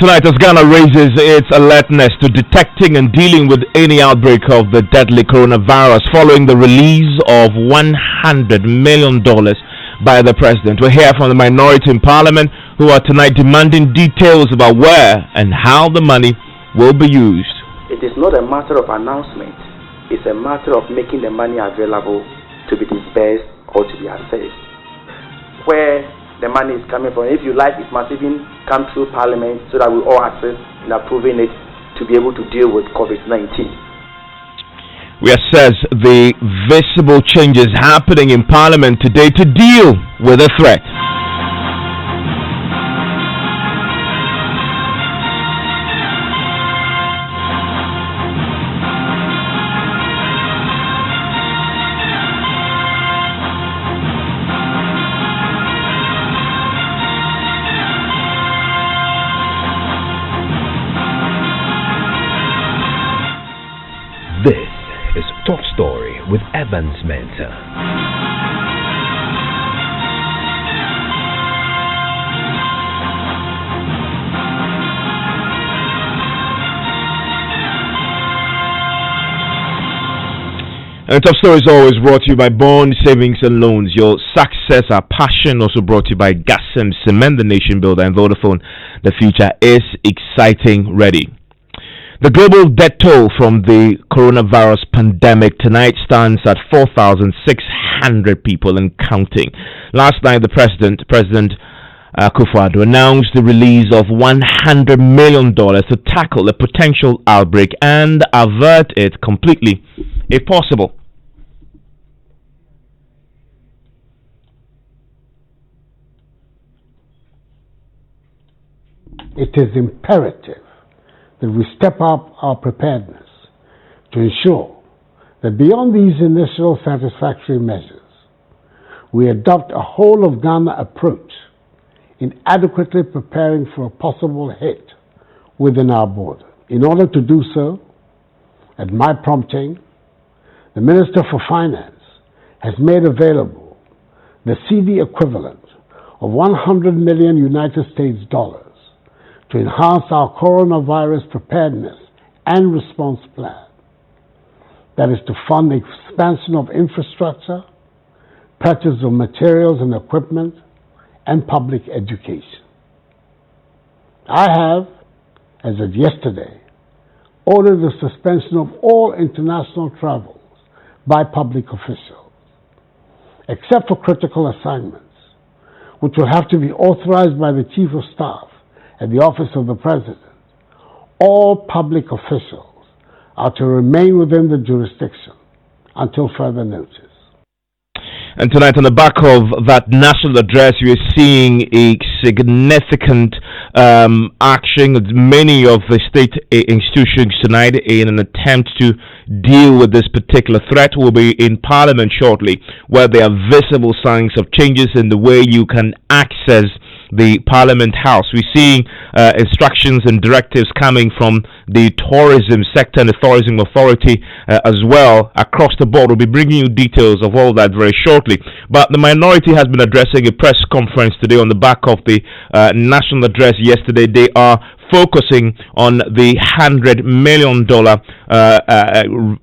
Tonight, as Ghana raises its alertness to detecting and dealing with any outbreak of the deadly coronavirus following the release of $100 million by the president. We'll hear from the minority in parliament who are tonight demanding details about where and how the money will be used. It is not a matter of announcement. It's a matter of making the money available to be dispersed or to be assessed. Where the money is coming from, if you like, it must even come through parliament so that we all access in approving it to be able to deal with COVID-19. We assess the visible changes happening in parliament today to deal with the threat. This is Top Story with Evans Mensah. And Top Story is always brought to you by Bond Savings and Loans. Your success, our passion, also brought to you by Gasem Cement, the nation builder, and Vodafone. The future is exciting. Ready. The global death toll from the coronavirus pandemic tonight stands at 4,600 people and counting. Last night, the President Akufo-Addo announced the release of $100 million to tackle a potential outbreak and avert it completely, if possible. It is imperative that we step up our preparedness to ensure that beyond these initial satisfactory measures, we adopt a whole of Ghana approach in adequately preparing for a possible hit within our border. In order to do so, at my prompting, the Minister for Finance has made available the CD equivalent of 100 million United States dollars to enhance our coronavirus preparedness and response plan. That is to fund the expansion of infrastructure, purchase of materials and equipment, and public education. I have, as of yesterday, ordered the suspension of all international travels by public officials, except for critical assignments, which will have to be authorized by the Chief of Staff at the Office of the President. All public officials are to remain within the jurisdiction until further notice. And tonight, on the back of that national address, we are seeing a significant action at many of the state institutions tonight in an attempt to deal with this particular threat. We'll be in Parliament shortly, where there are visible signs of changes in the way you can access the Parliament House. We're seeing instructions and directives coming from the tourism sector and the tourism authority as well across the board. We'll be bringing you details of all that very shortly. But the minority has been addressing a press conference today on the back of the national address yesterday. They are focusing on the $100 million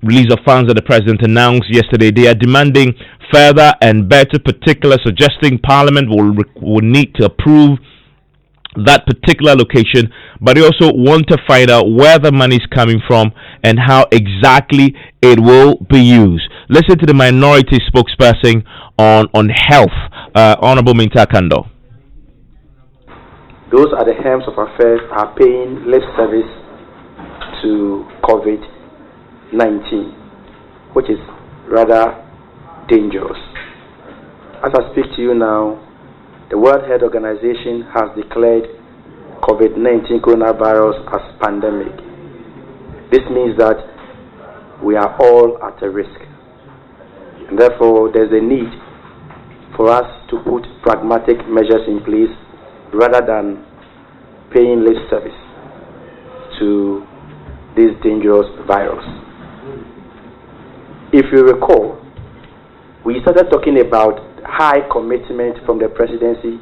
release of funds that the president announced yesterday. They are demanding further and better particulars, suggesting Parliament will need to approve that particular location, but they also want to find out where the money is coming from and how exactly it will be used. Listen to the minority spokesperson on health, Honorable Minta Kando. Those at the helms of affairs are paying lip service to COVID-19, which is rather dangerous. As I speak to you now, the World Health Organization has declared COVID-19 coronavirus as pandemic. This means that we are all at a risk. And therefore, there's a need for us to put pragmatic measures in place rather than paying lip service to this dangerous virus. If you recall, we started talking about high commitment from the presidency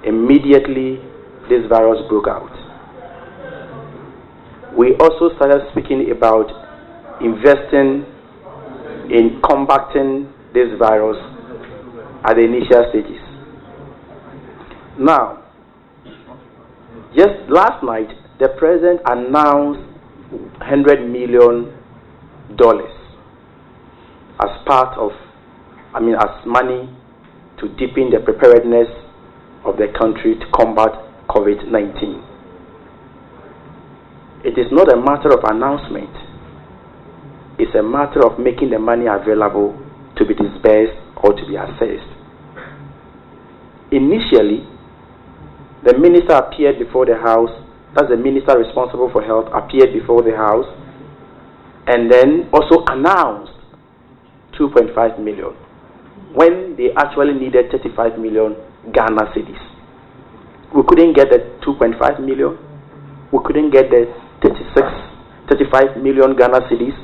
immediately this virus broke out. We also started speaking about investing in combating this virus at the initial stages. Now, just last night, the president announced $100 million as part of, as money to deepen the preparedness of the country to combat COVID-19. It is not a matter of announcement. It's a matter of making the money available to be disbursed or to be assessed. Initially, the minister appeared before the House, that's the minister responsible for health, appeared before the House, and then also announced 2.5 million when they actually needed 35 million Ghana cedis. We couldn't get the 2.5 million. We couldn't get the 35 million Ghana cedis.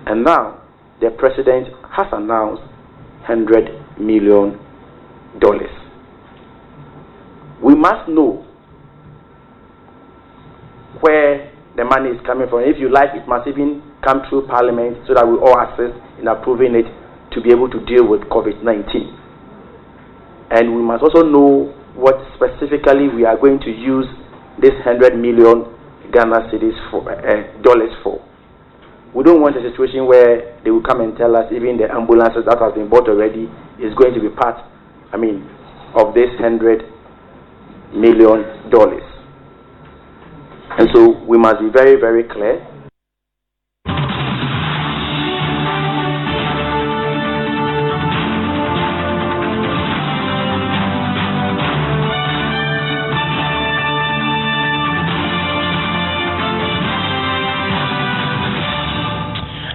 And now the president has announced $100 million. We must know where the money is coming from. If you like, it must even come through Parliament so that we all assist in approving it to be able to deal with COVID-19. And we must also know what specifically we are going to use this 100 million Ghana cedis for, dollars for. We don't want a situation where they will come and tell us even the ambulances that have been bought already is going to be part, of this $100 million. And so we must be very, very clear.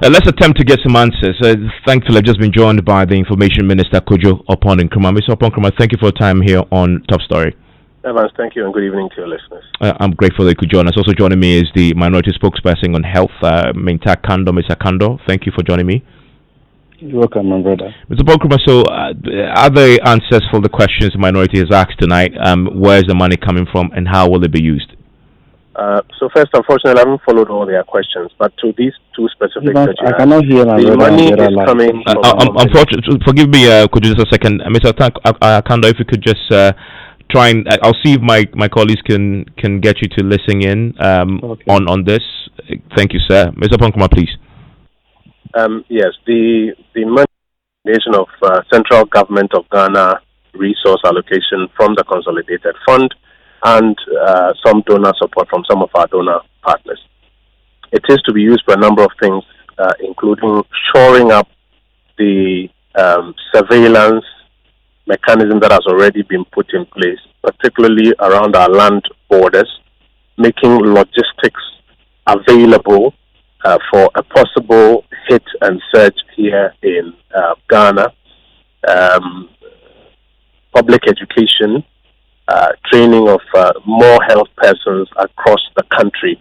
Let's attempt to get some answers. Thankfully, I've just been joined by the Information Minister, Kojo Oppong-Nkrumah. Mr. Oppong-Nkrumah, thank you for your time here on Top Story. Evans, thank you, and good evening to your listeners. I'm grateful that you could join us. Also joining me is the minority spokesperson on health, Mr. Kando. Thank you for joining me. You're welcome, my brother. Mr. Oppong-Nkrumah, so are there answers for the questions the minority has asked tonight? Where is the money coming from, and how will it be used? So first, unfortunately, I haven't followed all their questions, but to these two specific that you I cannot hear my the money is coming from... Unfortunately, forgive me, could you just a second? Mr. Kando, if you could just try and... I'll see if my colleagues can get you to listen in on this. Thank you, sir. Mr. Oppong-Nkrumah, please. Yes, the money of Central Government of Ghana resource allocation from the Consolidated Fund and some donor support from some of our donor partners. It is to be used for a number of things, including shoring up the surveillance mechanism that has already been put in place, particularly around our land borders, making logistics available for a possible hit and surge here in Ghana, public education, training of more health persons across the country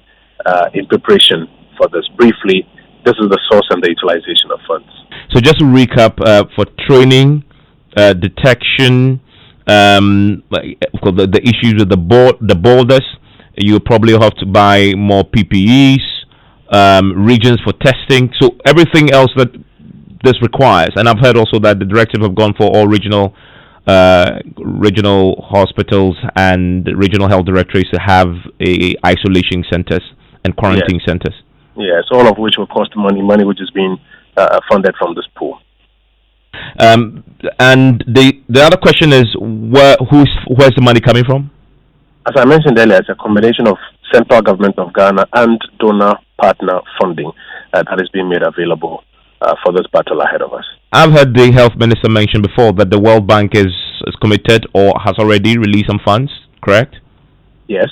in preparation for this. Briefly, this is the source and the utilization of funds. So just to recap, for training, detection, the issues with the borders, you probably have to buy more PPEs, regions for testing, so everything else that this requires. And I've heard also that the directive have gone for all regional hospitals and regional health directorates to have isolation centers and quarantine centers. Yes, all of which will cost money which is being funded from this pool. And the other question is, where's the money coming from? As I mentioned earlier, it's a combination of Central Government of Ghana and donor partner funding that is being made available for this battle ahead of us. I've heard the health minister mention before that the World Bank is committed or has already released some funds, correct? Yes.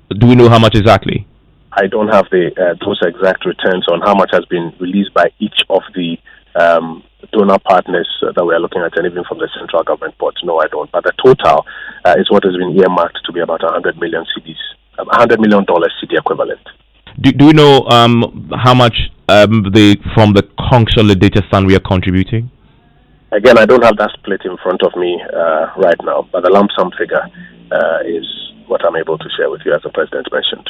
Do we know how much exactly? I don't have those exact returns on how much has been released by each of the donor partners that we are looking at, and even from the central government board. No, I don't. But the total is what has been earmarked to be about 100 million cedis, $100 million CD equivalent. Do you know how much from the consolidated fund we are contributing? Again, I don't have that split in front of me right now, but the lump sum figure is what I'm able to share with you, as the President mentioned.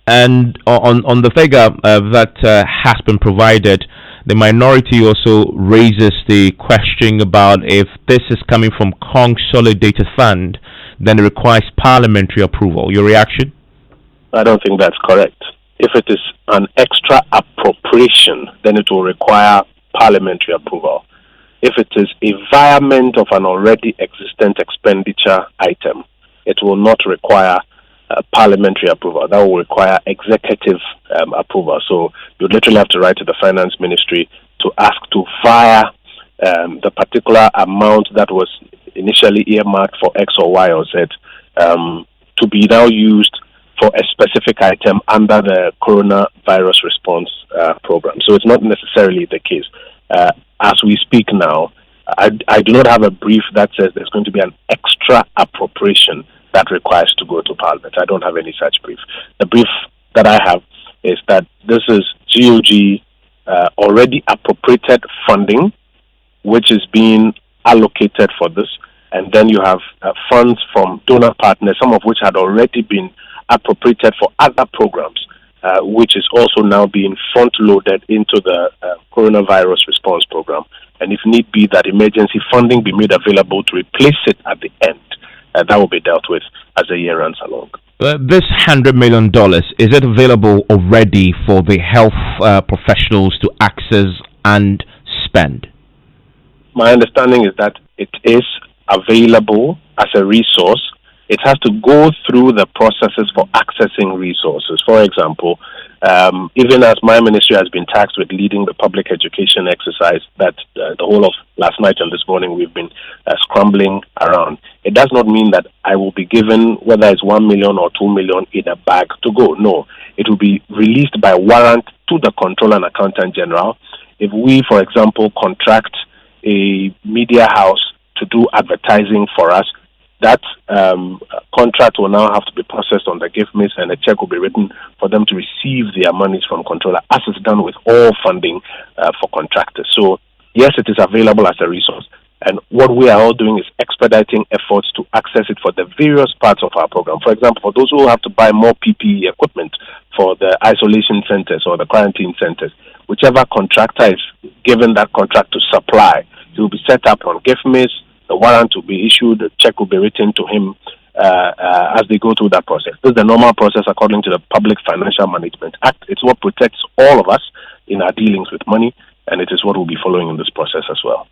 And on the figure that has been provided, the minority also raises the question about if this is coming from consolidated fund, then it requires parliamentary approval. Your reaction? I don't think that's correct. If it is an extra appropriation, then it will require parliamentary approval. If it is a virement of an already existent expenditure item, it will not require parliamentary approval. That will require executive approval. So you literally have to write to the Finance Ministry to ask to via the particular amount that was initially earmarked for X or Y or Z to be now used for a specific item under the coronavirus response program. So it's not necessarily the case. As we speak now, I do not have a brief that says there's going to be an extra appropriation that requires to go to Parliament. I don't have any such brief. The brief that I have is that this is GOG already appropriated funding, which is being allocated for this, and then you have funds from donor partners, some of which had already been appropriated for other programs, which is also now being front-loaded into the coronavirus response program. And if need be, that emergency funding be made available to replace it at the end. That will be dealt with as the year runs along. This $100 million, is it available already for the health professionals to access and spend? My understanding is that it is available as a resource. It has to go through the processes for accessing resources. For example, even as my ministry has been tasked with leading the public education exercise that the whole of last night and this morning we've been scrambling around, it does not mean that I will be given, whether it's 1 million or 2 million, in a bag to go. No, it will be released by warrant to the Controller and Accountant General. If we, for example, contract a media house to do advertising for us, that contract will now have to be processed on the gift miss, and a check will be written for them to receive their monies from Controller, as is done with all funding for contractors. So, yes, it is available as a resource. And what we are all doing is expediting efforts to access it for the various parts of our program. For example, for those who have to buy more PPE equipment for the isolation centers or the quarantine centers, whichever contractor is given that contract to supply, it will be set up on gift miss. The warrant will be issued, the check will be written to him as they go through that process. This is the normal process according to the Public Financial Management Act. It's what protects all of us in our dealings with money, and it is what we'll be following in this process as well.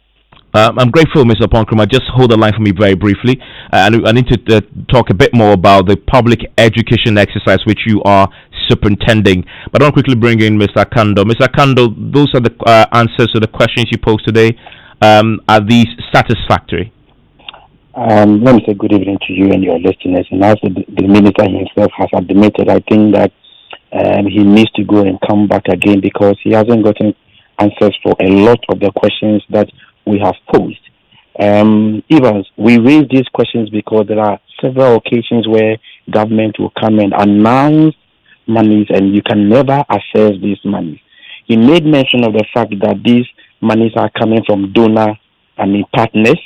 I'm grateful, Mr. Ponkrama. Just hold the line for me very briefly. I need to talk a bit more about the public education exercise which you are superintending. But I'll quickly bring in Mr. Akando. Mr. Akando, those are the answers to the questions you posed today. Are these satisfactory? Let me say good evening to you and your listeners. And as the minister himself has admitted, I think that he needs to go and come back again because he hasn't gotten answers for a lot of the questions that we have posed. Evans, we raise these questions because there are several occasions where government will come and announce monies and you can never access these monies. He made mention of the fact that these monies are coming from donor partners,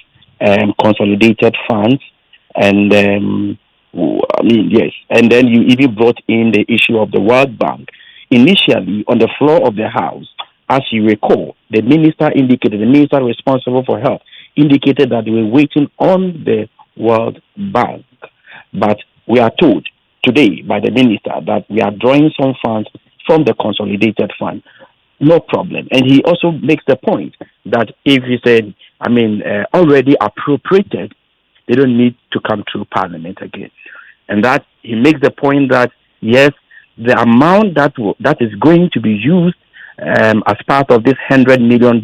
consolidated funds, and yes. And then you even brought in the issue of the World Bank. Initially, on the floor of the House, as you recall, the minister responsible for health indicated that they were waiting on the World Bank. But we are told today by the minister that we are drawing some funds from the consolidated fund. No problem. And he also makes the point that if he said, already appropriated, they don't need to come through Parliament again. And that he makes the point that, yes, the amount that is going to be used as part of this $100 million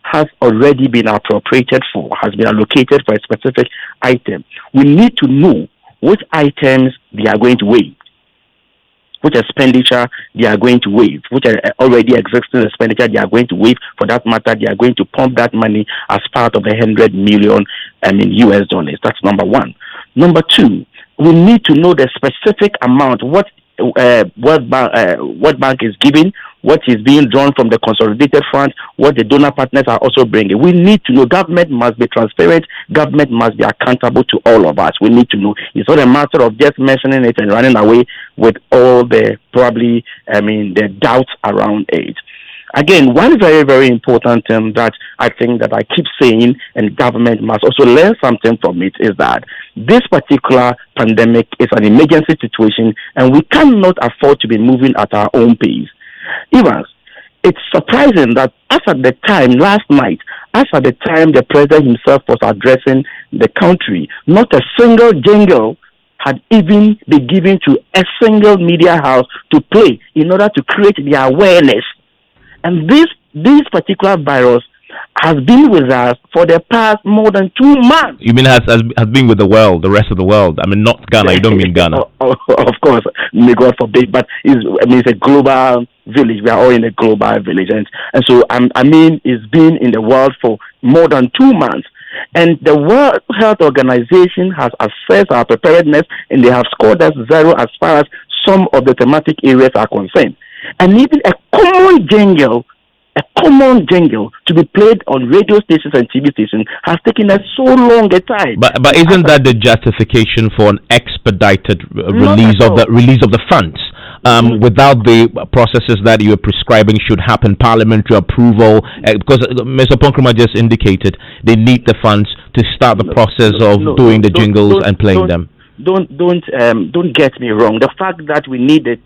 has already been appropriated for, has been allocated for a specific item. We need to know which items they are going to waive, which expenditure they are going to waive, which are already existing expenditure they are going to waive. For that matter, they are going to pump that money as part of the $100 million US dollars. That's number one. Number two, we need to know the specific amount, what World Bank is giving, what is being drawn from the consolidated fund, what the donor partners are also bringing. We need to know. Government must be transparent. Government must be accountable to all of us. We need to know. It's not a matter of just mentioning it and running away with all the the doubts around it. Again, one very, very important thing that I think that I keep saying, and government must also learn something from it, is that this particular pandemic is an emergency situation, and we cannot afford to be moving at our own pace. Evans, it's surprising that as at the time, last night, as at the time the president himself was addressing the country, not a single jingle had even been given to a single media house to play in order to create the awareness. And this particular virus has been with us for the past more than 2 months. You mean has been with the world, the rest of the world? I mean, not Ghana. You don't mean Ghana. Of course, may God forbid, but it's a global village. We are all in a global village. And so, it's been in the world for more than 2 months. And the World Health Organization has assessed our preparedness, and they have scored us 0 as far as some of the thematic areas are concerned. And even a common jingle to be played on radio stations and TV stations has taken us so long a time. But isn't that the justification for an expedited release of the funds? Without the processes that you are prescribing should happen, parliamentary approval, because Mr. Ponkrama just indicated they need the funds to start the process of doing the jingles and playing them. Don't get me wrong. The fact that we need the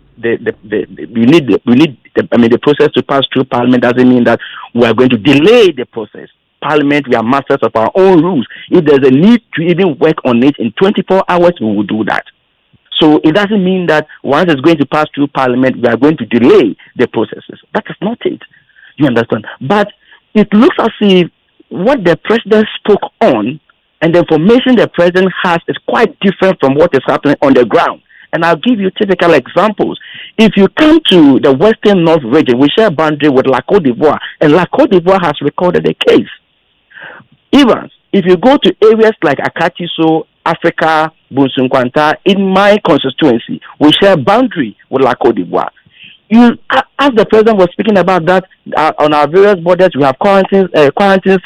process to pass through Parliament doesn't mean that we are going to delay the process. Parliament, we are masters of our own rules. If there's a need to even work on it in 24 hours, we will do that. So it doesn't mean that once it's going to pass through Parliament, we are going to delay the processes. That is not it. You understand? But it looks as if what the president spoke on and the information the president has is quite different from what is happening on the ground. And I'll give you typical examples. If you come to the Western North region, we share a boundary with La Côte d'Ivoire, and La Côte d'Ivoire has recorded a case. Even if you go to areas like Akatiso, Africa, Bunsunkwanta, in my constituency, we share a boundary with La Côte d'Ivoire. As the president was speaking about that, on our various borders, we have quarantine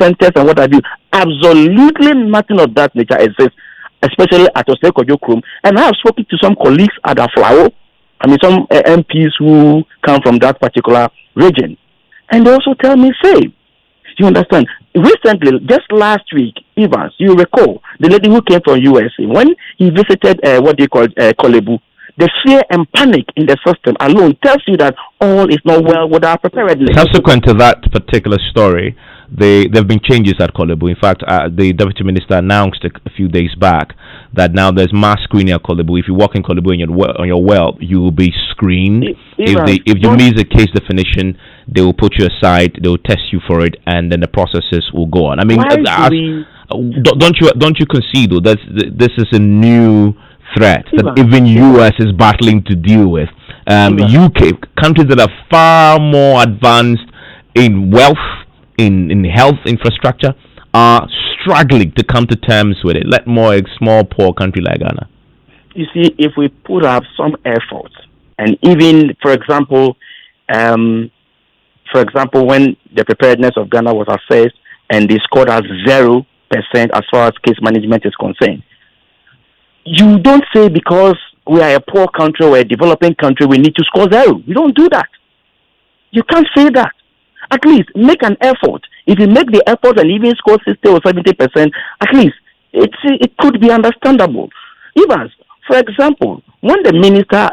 centers and what have you. Absolutely nothing of that nature exists, especially at Oseko Krum. And I have spoken to some colleagues at Aflao, some MPs who come from that particular region. And they also tell me, you understand, recently, just last week, Evans, you recall, the lady who came from USA, when he visited Kolebu, the fear and panic in the system alone tells you that all is not well with our preparedness. Subsequent to that particular story, there have been changes at Kolebu. In fact, the Deputy Minister announced a few days back that now there's mass screening at Kolebu. If you walk in Kolebu on your well, you will be screened. If you meet the case definition, they will put you aside, they will test you for it, and then the processes will go on. Don't you concede though that this is a new threat that even US is battling to deal with? UK, countries that are far more advanced in wealth, in health infrastructure, are struggling to come to terms with it. Let more a small poor country like Ghana. You see, if we put up some effort, and even for example, when the preparedness of Ghana was assessed and they scored as 0% as far as case management is concerned, you don't say because we are a poor country or a developing country we need to score 0. You don't do that. You can't say that. At least make an effort. If you make the effort and even score 60 or 70%, at least it could be understandable. Even, for example, when the minister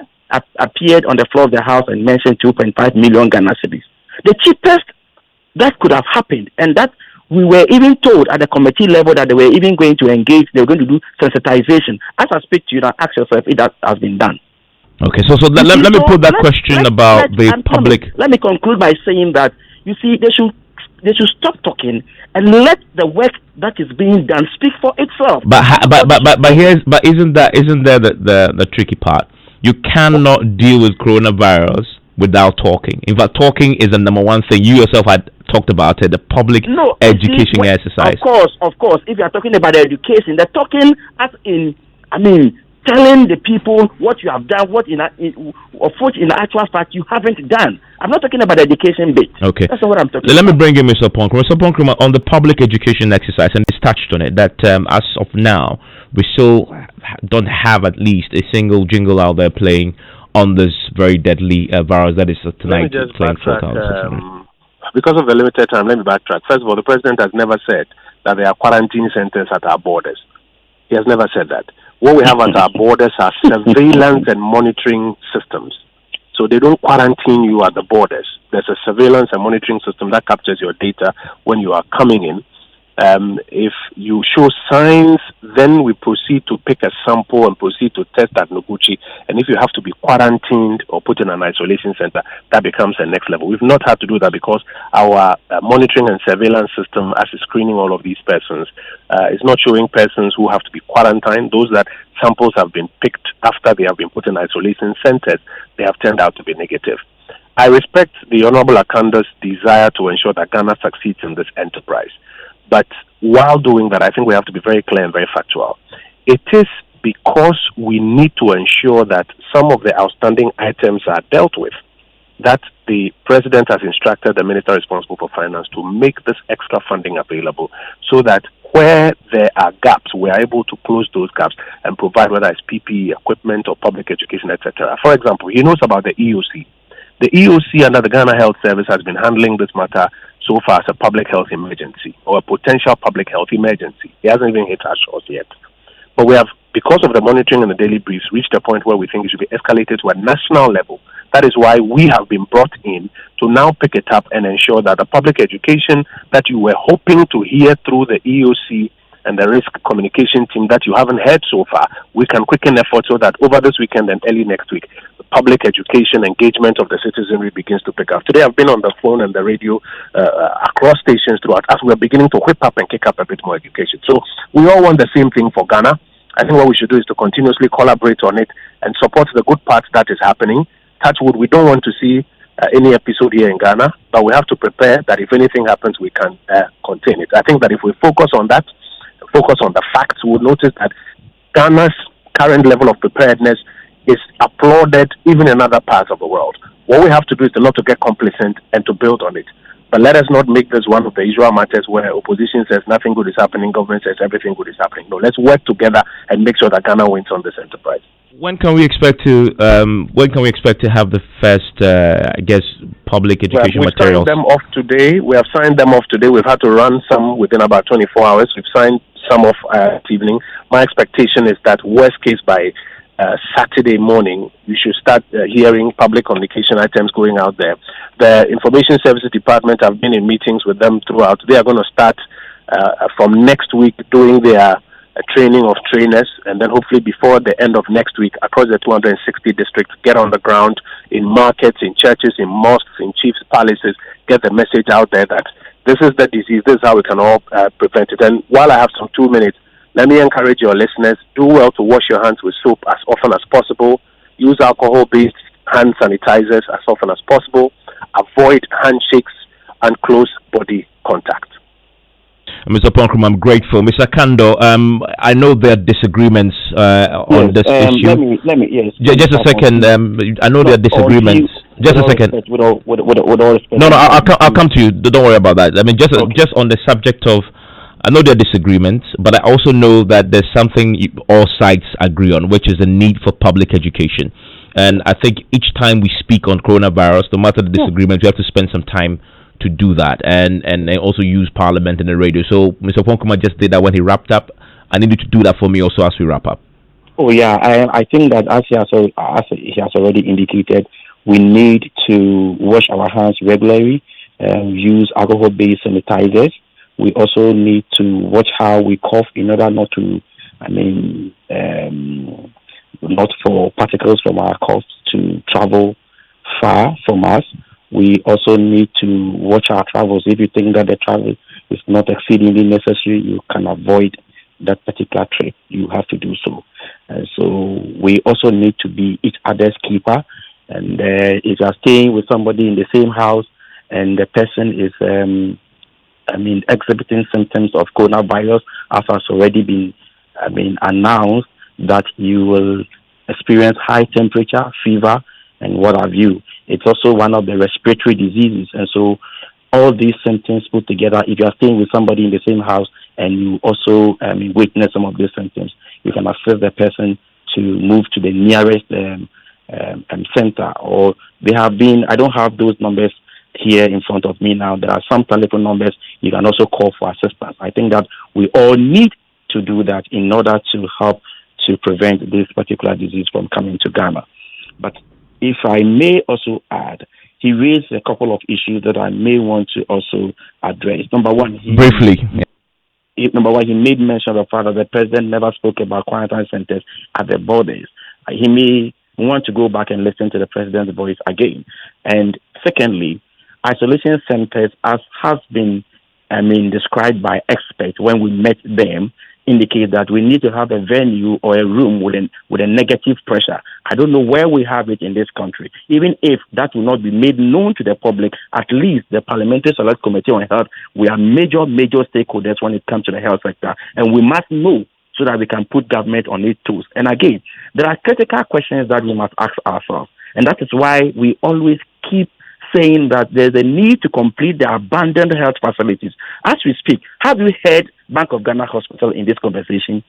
appeared on the floor of the House and mentioned 2.5 million Ghana cedis, the cheapest that could have happened, and that we were even told at the committee level that they were even going to engage, they were going to do sensitization. As I speak to you now, ask yourself if that has been done. Okay, so let me put that question about the public. Let me conclude by saying that, you see, they should stop talking and let the work that is being done speak for itself. But isn't there the tricky part? You cannot deal with coronavirus without talking. In fact, talking is the number one thing. You yourself had talked about it, the public education exercise. Of course. If you are talking about education, the talking as in, telling the people what you have done, of which in actual fact you haven't done. I'm not talking about the education bit. Okay. That's not what I'm talking Let about. me bring in Mr. Ponkruma. Mr. Ponkruma, on the public education exercise, and it's touched on it, that as of now, we still don't have at least a single jingle out there playing on this very deadly virus that is tonight playing 4,600. Because of the limited time, let me backtrack. First of all, the president has never said that there are quarantine centers at our borders. He has never said that. What we have at our borders are surveillance and monitoring systems. So they don't quarantine you at the borders. There's a surveillance and monitoring system that captures your data when you are coming in. If you show signs, then we proceed to pick a sample and proceed to test at Noguchi. And if you have to be quarantined or put in an isolation center, that becomes the next level. We've not had to do that because our monitoring and surveillance system, as is screening all of these persons, is not showing persons who have to be quarantined. Those that samples have been picked after they have been put in isolation centers, they have turned out to be negative. I respect the Honorable Akando's desire to ensure that Ghana succeeds in this enterprise. But while doing that, I think we have to be very clear and very factual. It is because we need to ensure that some of the outstanding items are dealt with that the president has instructed the minister responsible for finance to make this extra funding available so that where there are gaps, we are able to close those gaps and provide whether it's PPE, equipment, or public education, etc. For example, he knows about the EOC. The EOC under the Ghana Health Service has been handling this matter so far as a public health emergency or a potential public health emergency. It hasn't even hit our shores yet. But we have, because of the monitoring and the daily briefs, reached a point where we think it should be escalated to a national level. That is why we have been brought in to now pick it up and ensure that the public education that you were hoping to hear through the EOC and the risk communication team that you haven't heard so far, we can quicken efforts so that over this weekend and early next week, the public education engagement of the citizenry begins to pick up. Today I've been on the phone and the radio across stations throughout as we're beginning to whip up and kick up a bit more education. So we all want the same thing for Ghana. I think what we should do is to continuously collaborate on it and support the good parts that is happening. Touch wood, we don't want to see any episode here in Ghana, but we have to prepare that if anything happens, we can contain it. I think that if we focus on that, focus on the facts, we'll notice that Ghana's current level of preparedness is applauded even in other parts of the world. What we have to do is to not to get complacent and to build on it. But let us not make this one of the usual matters where opposition says nothing good is happening, government says everything good is happening. No, let's work together and make sure that Ghana wins on this enterprise. When can we expect to have the first public education materials? Signed them off today. We have signed them off today. We've had to run some within about 24 hours. We've signed some off this evening. My expectation is that worst case by Saturday morning, we should start hearing public communication items going out there. The Information Services Department have been in meetings with them throughout. They are going to start from next week doing their training of trainers, and then hopefully before the end of next week across the 260 districts, get on the ground in markets, in churches, in mosques, in chiefs' palaces, get the message out there that this is the disease, this is how we can all prevent it. And while I have some 2 minutes, let me encourage your listeners, do well to wash your hands with soap as often as possible. Use alcohol-based hand sanitizers as often as possible. Avoid handshakes and close body contact. Mr. Ponkruma, I'm grateful. Mr. Akando, I know there are disagreements on this issue. Let me, yes. Just a second. I know there are disagreements. Just a second. With all respect. No, I'll come to you. Don't worry about that. I mean, just on the subject of, I know there are disagreements, but I also know that there's something all sides agree on, which is the need for public education. And I think each time we speak on coronavirus, no matter the disagreement, we have to spend some time to do that, and also use Parliament and the radio. So Mr. Ponkruma just did that when he wrapped up. I need you to do that for me also as we wrap up. Oh yeah, I think that as he has already indicated, we need to wash our hands regularly, use alcohol-based sanitizers. We also need to watch how we cough in order not to, not for particles from our coughs to travel far from us. We also need to watch our travels. If you think that the travel is not exceedingly necessary, you can avoid that particular trip. You have to do so. And so we also need to be each other's keeper. And if you are staying with somebody in the same house and the person is, exhibiting symptoms of coronavirus, as has already been, announced, that you will experience high temperature, fever, and what have you. It's also one of the respiratory diseases. And so all these symptoms put together, if you are staying with somebody in the same house and you also witness some of these symptoms, you can assist the person to move to the nearest center. Or they have been, I don't have those numbers here in front of me now. There are some telephone numbers you can also call for assistance. I think that we all need to do that in order to help to prevent this particular disease from coming to Ghana. But if I may also add, he raised a couple of issues that I may want to also address. Number one, he made mention of the fact that the president never spoke about quarantine centers at the borders. He may want to go back and listen to the president's voice again. And secondly, isolation centers, as has been described by experts when we met them, indicate that we need to have a venue or a room with a negative pressure. I don't know where we have it in this country. Even if that will not be made known to the public, at least the Parliamentary Select Committee on Health, we are major stakeholders when it comes to the health sector, and we must know so that we can put government on its toes. And again, there are critical questions that we must ask ourselves, and that is why we always keep saying that there's a need to complete the abandoned health facilities. As we speak, have you heard Bank of Ghana Hospital in this conversation?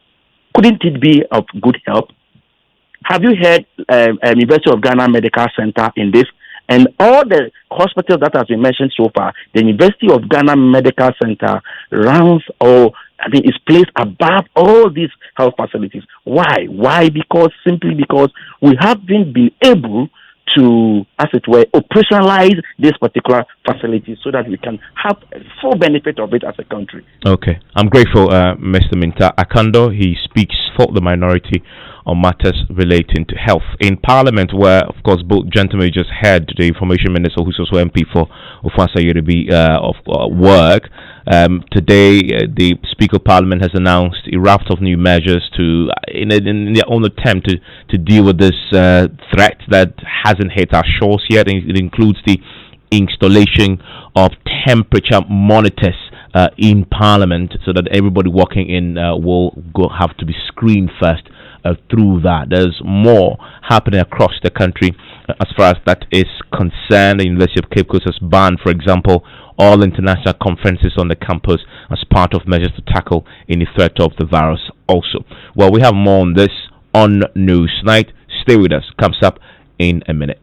Couldn't it be of good help? Have you heard University of Ghana Medical Center in this? And all the hospitals that has been mentioned so far, the University of Ghana Medical Center is placed above all these health facilities. Why? Simply because we haven't been able to, as it were, operationalize this particular facility so that we can have a full benefit of it as a country. Okay. I'm grateful, Mr. Mensah Akando. He speaks for the minority on matters relating to health. In Parliament, where, of course, both gentlemen just heard the Information Minister, who's also MP for Ufansa Yorubi of work, today the Speaker of Parliament has announced a raft of new measures to, in their own attempt to deal with this threat that hasn't hit our shores yet. It includes the installation of temperature monitors in Parliament, so that everybody walking in will have to be screened first through that. There's more happening across the country as far as that is concerned. The University of Cape Coast has banned, for example, all international conferences on the campus as part of measures to tackle any threat of the virus also. Well, we have more on this on News Night. Stay with us. Comes up in a minute.